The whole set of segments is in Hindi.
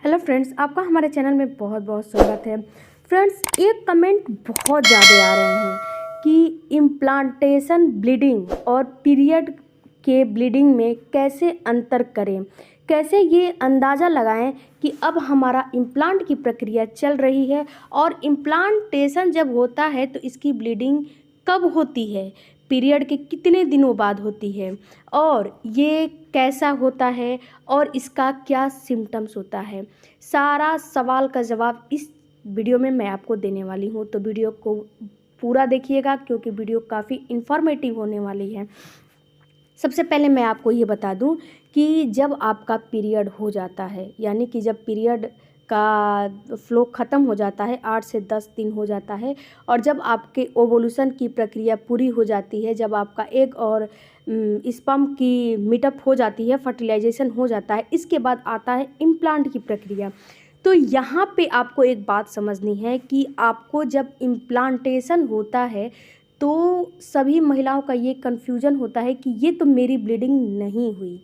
हेलो फ्रेंड्स, आपका हमारे चैनल में बहुत बहुत स्वागत है। फ्रेंड्स, एक कमेंट बहुत ज़्यादा आ रहे हैं कि इम्प्लांटेशन ब्लीडिंग और पीरियड के ब्लीडिंग में कैसे अंतर करें, कैसे ये अंदाज़ा लगाएं कि अब हमारा इम्प्लांट की प्रक्रिया चल रही है और इम्प्लांटेशन जब होता है तो इसकी ब्लीडिंग कब होती है, पीरियड के कितने दिनों बाद होती है और ये कैसा होता है और इसका क्या सिम्टम्स होता है। सारा सवाल का जवाब इस वीडियो में मैं आपको देने वाली हूँ, तो वीडियो को पूरा देखिएगा क्योंकि वीडियो काफ़ी इन्फॉर्मेटिव होने वाली है। सबसे पहले मैं आपको ये बता दूं कि जब आपका पीरियड हो जाता है, यानी कि जब पीरियड का फ्लो ख़त्म हो जाता है, 8 से 10 दिन हो जाता है, और जब आपके ओवुलेशन की प्रक्रिया पूरी हो जाती है, जब आपका एग और स्पर्म की मीटअप हो जाती है, फर्टिलाइजेशन हो जाता है, इसके बाद आता है इम्प्लांट की प्रक्रिया। तो यहाँ पे आपको एक बात समझनी है कि आपको जब इम्प्लांटेशन होता है तो सभी महिलाओं का ये कन्फ्यूजन होता है कि ये तो मेरी ब्लीडिंग नहीं हुई,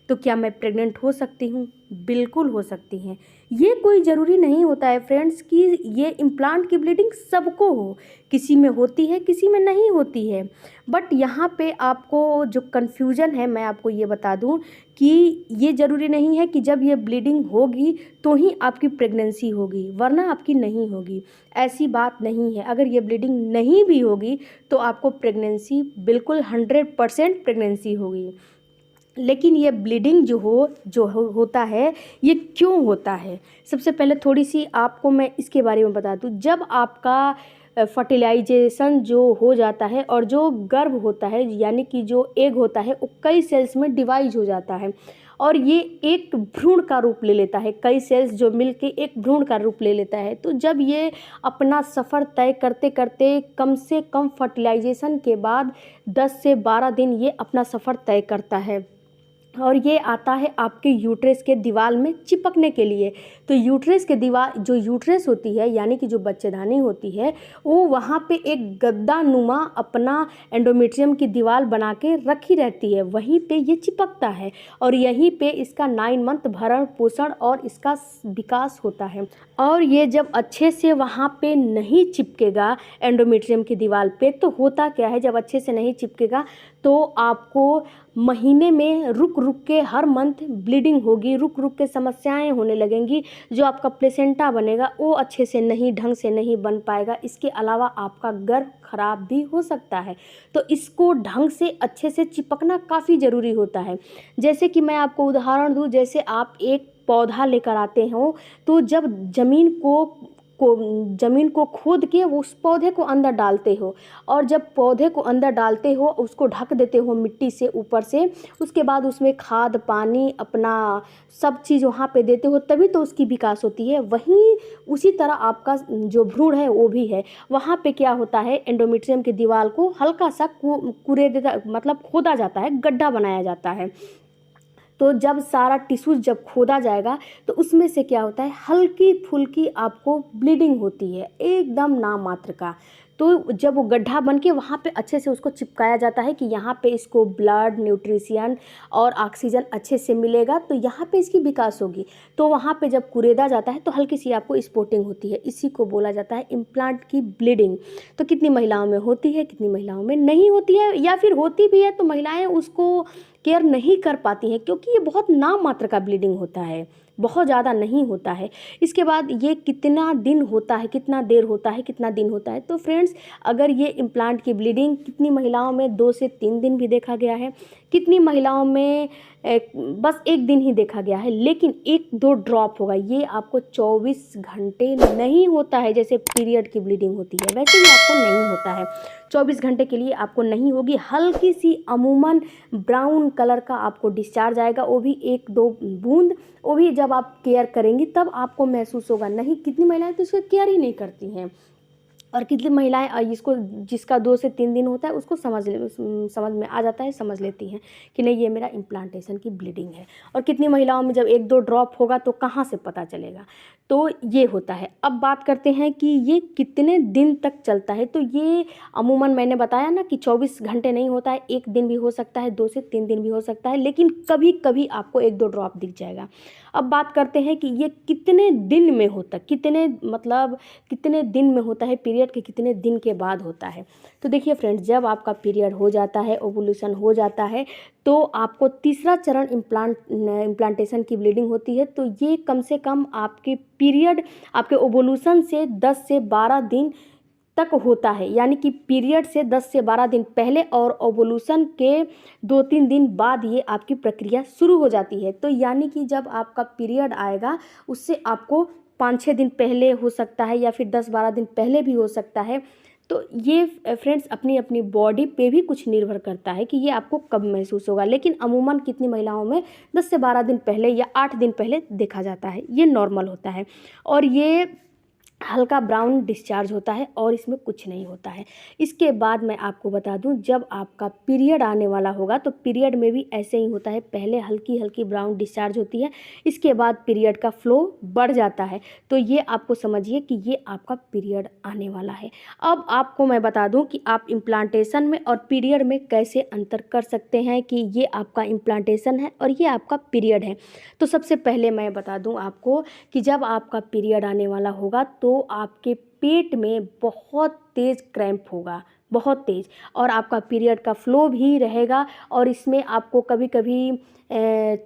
तो क्या मैं प्रेग्नेंट हो सकती हूँ? बिल्कुल हो सकती हैं। ये कोई ज़रूरी नहीं होता है फ्रेंड्स कि ये इम्प्लांट की ब्लीडिंग सबको हो, किसी में होती है किसी में नहीं होती है। बट यहाँ पे आपको जो कन्फ्यूजन है, मैं आपको ये बता दूँ कि ये ज़रूरी नहीं है कि जब ये ब्लीडिंग होगी तो ही आपकी प्रेगनेंसी होगी, वरना आपकी नहीं होगी। ऐसी बात नहीं है। अगर ये ब्लीडिंग नहीं भी होगी तो आपको प्रेगनेंसी बिल्कुल 100% प्रेगनेंसी होगी। लेकिन ये ब्लीडिंग होता है, ये क्यों होता है? सबसे पहले थोड़ी सी आपको मैं इसके बारे में बता दूं। जब आपका फर्टिलाइजेशन जो हो जाता है और जो गर्भ होता है, यानी कि जो एग होता है, वो कई सेल्स में डिवाइड हो जाता है और ये एक भ्रूण का रूप ले लेता है। कई सेल्स जो मिलके एक भ्रूण का रूप ले लेता है। तो जब ये अपना सफ़र तय करते करते कम से कम फर्टिलाइजेशन के बाद 10 से 12 दिन ये अपना सफ़र तय करता है और ये आता है आपके यूट्रस के दीवार में चिपकने के लिए। तो यूट्रस के दीवार, जो यूट्रस होती है यानी कि जो बच्चेदानी होती है, वो वहाँ पे एक गद्दा नुमा अपना एंडोमेट्रियम की दीवार बना के रखी रहती है, वहीं पे ये चिपकता है और यहीं पे इसका 9 मंथ भरण पोषण और इसका विकास होता है। और ये जब अच्छे से वहाँ पे नहीं चिपकेगा एंडोमेट्रियम की दीवार पे, तो होता क्या है, जब अच्छे से नहीं चिपकेगा तो आपको महीने में रुक रुक के हर मंथ ब्लीडिंग होगी, रुक रुक के समस्याएं होने लगेंगी। जो आपका प्लेसेंटा बनेगा वो अच्छे से नहीं, ढंग से नहीं बन पाएगा। इसके अलावा आपका गर्भ खराब भी हो सकता है। तो इसको ढंग से अच्छे से चिपकना काफ़ी ज़रूरी होता है। जैसे कि मैं आपको उदाहरण दूँ, जैसे आप एक पौधा लेकर आते हो, तो जब ज़मीन को खोद के वो उस पौधे को अंदर डालते हो और जब पौधे को अंदर डालते हो उसको ढक देते हो मिट्टी से ऊपर से, उसके बाद उसमें खाद पानी अपना सब चीज़ वहाँ पे देते हो, तभी तो उसकी विकास होती है। वहीं उसी तरह आपका जो भ्रूण है वो भी है। वहाँ पे क्या होता है, एंडोमेट्रियम की दीवार को हल्का सा कुरेदा, मतलब खोदा जाता है, गड्ढा बनाया जाता है। तो जब सारा टिश्यूज जब खोदा जाएगा तो उसमें से क्या होता है, हल्की फुल्की आपको ब्लीडिंग होती है, एकदम नाम मात्र का। तो जब वो गड्ढा बन के वहाँ पे अच्छे से उसको चिपकाया जाता है कि यहाँ पे इसको ब्लड, न्यूट्रिशन और ऑक्सीजन अच्छे से मिलेगा, तो यहाँ पे इसकी विकास होगी। तो वहाँ पे जब कुरेदा जाता है तो हल्की सी आपको स्पॉटिंग होती है, इसी को बोला जाता है इम्प्लांट की ब्लीडिंग। तो कितनी महिलाओं में होती है, कितनी महिलाओं में नहीं होती है, या फिर होती भी है तो महिलाएं उसको केयर नहीं कर पाती हैं क्योंकि ये बहुत नाम मात्र का ब्लीडिंग होता है, बहुत ज़्यादा नहीं होता है। इसके बाद ये कितना दिन होता है, कितना देर होता है, कितना दिन होता है, तो फ्रेंड्स अगर ये इम्प्लांट की ब्लीडिंग कितनी महिलाओं में 2 से 3 दिन भी देखा गया है, कितनी महिलाओं में बस 1 दिन ही देखा गया है, लेकिन 1-2 ड्रॉप होगा। ये आपको 24 घंटे नहीं होता है, जैसे पीरियड की ब्लीडिंग होती है वैसे ही आपको नहीं होता है। 24 घंटे के लिए आपको नहीं होगी, हल्की सी अमूमन ब्राउन कलर का आपको डिस्चार्ज आएगा, वो भी 1-2 बूंद। वो भी जब आप केयर करेंगी तब आपको महसूस होगा। नहीं, कितनी महिलाएं तो इसका केयर ही नहीं करती हैं और कितनी महिलाएं इसको जिसका 2 से 3 दिन होता है उसको समझ में आ जाता है, समझ लेती हैं कि नहीं ये मेरा इम्प्लांटेशन की ब्लीडिंग है। और कितनी महिलाओं में जब 1-2 ड्रॉप होगा तो कहाँ से पता चलेगा। तो ये होता है। अब बात करते हैं कि ये कितने दिन तक चलता है। तो ये अमूमन मैंने बताया ना कि 24 घंटे नहीं होता है, 1 दिन भी हो सकता है, 2 से 3 दिन भी हो सकता है, लेकिन कभी कभी आपको 1-2 ड्रॉप दिख जाएगा। अब बात करते हैं कि ये कितने दिन में होता है, कितने दिन में होता है, पीरियड के कितने दिन के बाद होता है। तो देखिए फ्रेंड्स, जब आपका पीरियड हो जाता है, ओवुलेशन हो जाता है, तो आपको तीसरा चरण इम्प्लांटेशन की ब्लीडिंग होती है। तो ये कम से कम आपके पीरियड आपके ओवुलेशन से 10 से 12 दिन तक होता है, यानी कि पीरियड से 10 से 12 दिन पहले और ओवुलेशन के 2-3 दिन बाद ये आपकी प्रक्रिया शुरू हो जाती है। तो यानी कि जब आपका पीरियड आएगा उससे आपको 5-6 दिन पहले हो सकता है या फिर 10-12 दिन पहले भी हो सकता है। तो ये फ्रेंड्स अपनी अपनी बॉडी पे भी कुछ निर्भर करता है कि ये आपको कब महसूस होगा, लेकिन अमूमन कितनी महिलाओं में 10 से 12 दिन पहले या 8 दिन पहले देखा जाता है, ये नॉर्मल होता है। और ये हल्का ब्राउन डिस्चार्ज होता है और इसमें कुछ नहीं होता है। इसके बाद मैं आपको बता दूं, जब आपका पीरियड आने वाला होगा तो पीरियड में भी ऐसे ही होता है। पहले हल्की हल्की ब्राउन डिस्चार्ज होती है, इसके बाद पीरियड का फ्लो बढ़ जाता है। तो ये आपको समझिए कि ये आपका पीरियड आने वाला है। अब आपको मैं बता दूं कि आप इम्प्लांटेशन में और पीरियड में कैसे अंतर कर सकते हैं कि ये आपका इम्प्लांटेशन है और ये आपका पीरियड है। तो सबसे पहले मैं बता दूं आपको कि जब आपका पीरियड आने वाला होगा तो आपके पेट में बहुत तेज़ क्रैम्प होगा, बहुत तेज़, और आपका पीरियड का फ्लो भी रहेगा। और इसमें आपको कभी कभी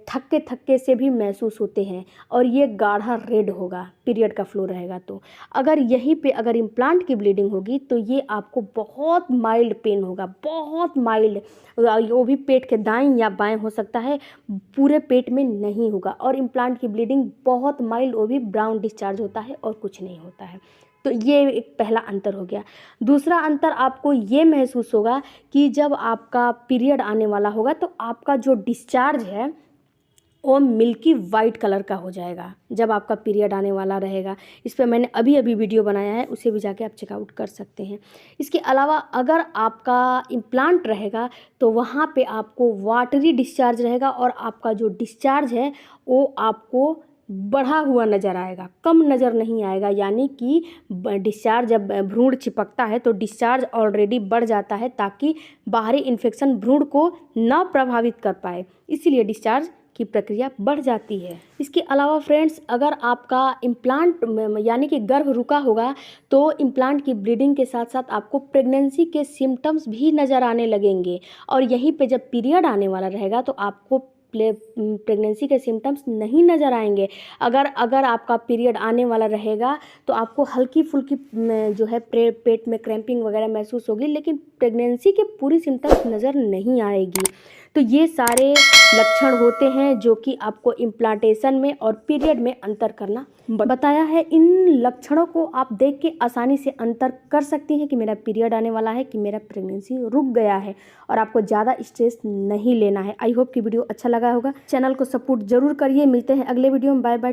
थक्के थक्के से भी महसूस होते हैं और ये गाढ़ा रेड होगा पीरियड का फ्लो रहेगा। तो अगर यहीं पे अगर इम्प्लांट की ब्लीडिंग होगी तो ये आपको बहुत माइल्ड पेन होगा, बहुत माइल्ड, वो भी पेट के दाएं या बाएं हो सकता है, पूरे पेट में नहीं होगा। और इम्प्लांट की ब्लीडिंग बहुत माइल्ड, वो भी ब्राउन डिस्चार्ज होता है और कुछ नहीं होता है। तो ये एक पहला अंतर हो गया। दूसरा अंतर आपको ये महसूस होगा कि जब आपका पीरियड आने वाला होगा तो आपका जो डिस्चार्ज है वो मिल्की वाइट कलर का हो जाएगा जब आपका पीरियड आने वाला रहेगा। इस पर मैंने अभी वीडियो बनाया है, उसे भी जाके आप चेकआउट कर सकते हैं। इसके अलावा अगर आपका इम्प्लांट रहेगा तो वहाँ पे आपको वाटरी डिस्चार्ज रहेगा और आपका जो डिस्चार्ज है वो आपको बढ़ा हुआ नज़र आएगा, कम नज़र नहीं आएगा। यानी कि डिस्चार्ज जब भ्रूण चिपकता है तो डिस्चार्ज ऑलरेडी बढ़ जाता है ताकि बाहरी इन्फेक्शन भ्रूण को न प्रभावित कर पाए, इसीलिए डिस्चार्ज की प्रक्रिया बढ़ जाती है। इसके अलावा फ्रेंड्स, अगर आपका इम्प्लांट यानी कि गर्भ रुका होगा तो इम्प्लांट की ब्लीडिंग के साथ साथ आपको प्रेगनेंसी के सिम्टम्स भी नज़र आने लगेंगे। और यहीं पे जब पीरियड आने वाला रहेगा तो आपको प्रेगनेंसी के सिम्टम्स नहीं नज़र आएंगे। अगर आपका पीरियड आने वाला रहेगा तो आपको हल्की फुल्की जो है पेट में क्रैम्पिंग वगैरह महसूस होगी, लेकिन प्रेगनेंसी के पूरी सिम्टम्स नज़र नहीं आएगी। तो ये सारे लक्षण होते हैं जो कि आपको इम्प्लांटेशन में और पीरियड में अंतर करना बताया है। इन लक्षणों को आप देख के आसानी से अंतर कर सकती हैं कि मेरा पीरियड आने वाला है, कि मेरा प्रेगनेंसी रुक गया है, और आपको ज़्यादा स्ट्रेस नहीं लेना है। आई होप कि वीडियो अच्छा लगा होगा। चैनल को सपोर्ट जरूर करिए। मिलते हैं अगले वीडियो में। Bye bye.